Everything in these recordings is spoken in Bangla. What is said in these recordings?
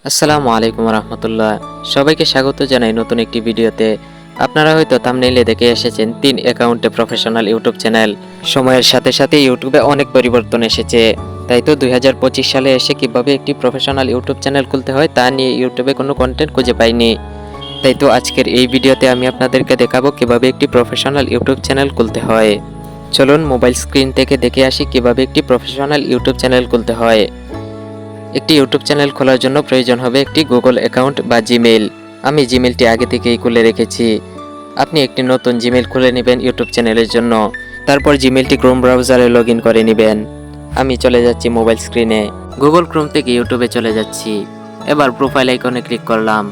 আসসালামু আলাইকুম রহমতুল্লাহ। সবাইকে স্বাগত জানাই নতুন একটি ভিডিওতে। আপনারা হয়তো থাম্বনেইলে দেখে এসেছেন 3 অ্যাকাউন্টে প্রফেশনাল ইউটিউব চ্যানেল। সময়ের সাথে সাথে ইউটিউবে অনেক পরিবর্তন এসেছে, তাই তো 2025 সালে এসে কিভাবে একটি প্রফেশনাল ইউটিউব চ্যানেল খুলতে হয় তা নিয়ে ইউটিউবে কোনো কন্টেন্ট খুঁজে পাইনি। তাই তো আজকের এই ভিডিওতে আমি আপনাদেরকে দেখাবো কিভাবে একটি প্রফেশনাল ইউটিউব চ্যানেল খুলতে হয়। চলুন মোবাইল স্ক্রিন থেকে দেখে আসি কিভাবে একটি প্রফেশনাল ইউটিউব চ্যানেল খুলতে হয়। একটি ইউটিউব চ্যানেল খোলার জন্য প্রয়োজন হবে একটি গুগল অ্যাকাউন্ট বা জিমেইল। আমি জিমেইলটি আগে থেকেই খুলে রেখেছি। আপনি একটি নতুন জিমেইল খুলে নেবেন ইউটিউব চ্যানেলের জন্য। তারপর জিমেইলটি ক্রোম ব্রাউজারে লগ ইন করে নেবেন। আমি চলে যাচ্ছি মোবাইল স্ক্রিনে। গুগল ক্রোম থেকে ইউটিউবে চলে যাচ্ছি। এবার প্রোফাইল আইকনে ক্লিক করলাম।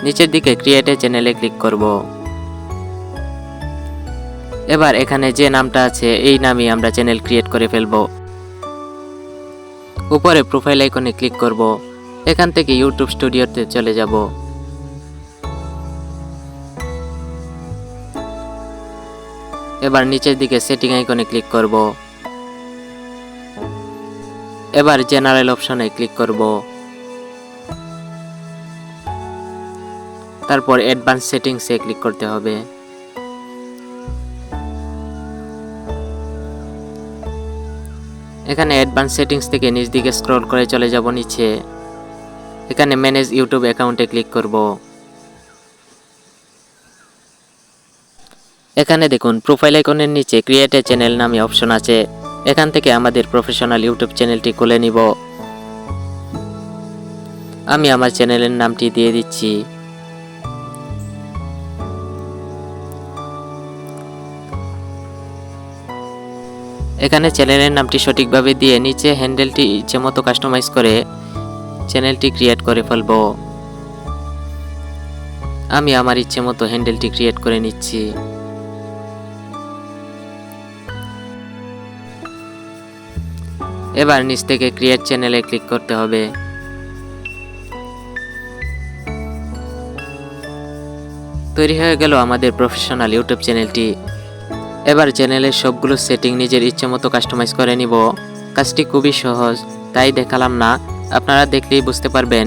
নিচের দিকে ক্রিয়েট এ চ্যানেলে ক্লিক করব। এবার এখানে যে নামটা আছে এই নামই আমরা চ্যানেল ক্রিয়েট করে ফেলবো। উপরে প্রোফাইল আইকনে ক্লিক করব। এখান থেকে ইউটিউব স্টুডিওতে চলে যাব। এবার নিচের দিকে সেটিং আইকনে ক্লিক করব। এবার জেনারেল অপশনে ক্লিক করব। তারপর অ্যাডভান্স সেটিংসে ক্লিক করতে হবে। এখানে অ্যাডভান্স সেটিংস থেকে নিচ দিকে স্ক্রল করে চলে যাব নিচে। এখানে ম্যানেজ ইউটিউব অ্যাকাউন্টে ক্লিক করব। এখানে দেখুন প্রোফাইল আইকনের নিচে ক্রিয়েট এ চ্যানেল নামে অপশন আছে। এখান থেকে আমাদের প্রফেশনাল ইউটিউব চ্যানেলটি খুলে নিব। আমি আমার চ্যানেলের নামটি দিয়ে দিচ্ছি। এখানে চ্যানেলের নামটি সঠিকভাবে দিয়ে নিচে হ্যান্ডেলটি ইচ্ছেমতো কাস্টমাইজ করে চ্যানেলটি ক্রিয়েট করে ফেলব। আমি আমার ইচ্ছেমতো হ্যান্ডেলটি ক্রিয়েট করে নিচ্ছি। এবার নিচ থেকে ক্রিয়েট চ্যানেলে ক্লিক করতে হবে। তৈরি হয়ে গেল আমাদের প্রফেশনাল ইউটিউব চ্যানেলটি। এবার চ্যানেলের সবগুলো সেটিং নিজের ইচ্ছেমতো কাস্টমাইজ করে নিব। কাজটি খুবই সহজ, তাই দেখালাম না, আপনারা দেখলেই বুঝতে পারবেন।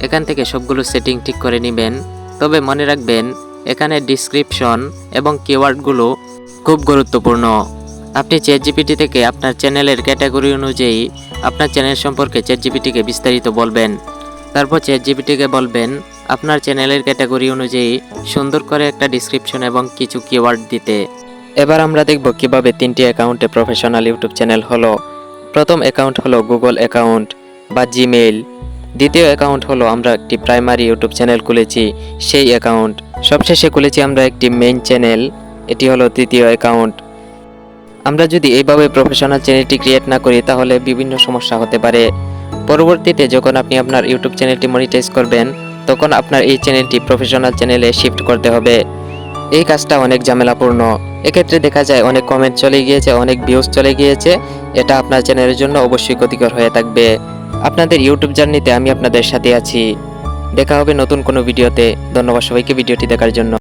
এখান থেকে সবগুলো সেটিং ঠিক করে নেবেন। তবে মনে রাখবেন এখানে ডেসক্রিপশন এবং কিওয়ার্ডগুলো খুব গুরুত্বপূর্ণ। আপনি চ্যাটজিপিটি থেকে আপনার চ্যানেলের ক্যাটাগরি অনুযায়ী আপনার চ্যানেল সম্পর্কে চ্যাটজিপিটিকে বিস্তারিত বলবেন। তারপর চ্যাটজিপিটিকে বলবেন আপনার চ্যানেলের ক্যাটাগরি অনুযায়ী সুন্দর করে একটা ডেসক্রিপশন এবং কিছু কিওয়ার্ড দিতে। এবার আমরা দেখব কিভাবে 3টি অ্যাকাউন্টে প্রফেশনাল ইউটিউব চ্যানেল হলো। প্রথম অ্যাকাউন্ট হলো গুগল অ্যাকাউন্ট বা জিমেইল। দ্বিতীয় অ্যাকাউন্ট হলো আমরা একটি প্রাইমারি ইউটিউব চ্যানেল খুলেছি সেই অ্যাকাউন্ট। সবশেষে খুলেছি আমরা একটি মেইন চ্যানেল, এটি হলো তৃতীয় অ্যাকাউন্ট। আমরা যদি এইভাবে প্রফেশনাল চ্যানেলটি ক্রিয়েট না করি তাহলে বিভিন্ন সমস্যা হতে পারে। পরবর্তীতে যখন আপনি আপনার ইউটিউব চ্যানেলটি মনিটাইজ করবেন তখন আপনার এই চ্যানেলটি প্রফেশনাল চ্যানেলে শিফট করতে হবে। এই কাজটা অনেক ঝামেলাপূর্ণ। এক্ষেত্রে দেখা যায় অনেক কমেন্ট চলে গিয়েছে, অনেক ভিউজ চলে গিয়েছে। এটা আপনার চ্যানেলের জন্য অবশ্যই ক্ষতিকর হয়ে থাকবে। আপনাদের ইউটিউব জার্নিতে আমি আপনাদের সাথে আছি। দেখা হবে নতুন কোনো ভিডিওতে। ধন্যবাদ সবাইকে ভিডিওটি দেখার জন্য।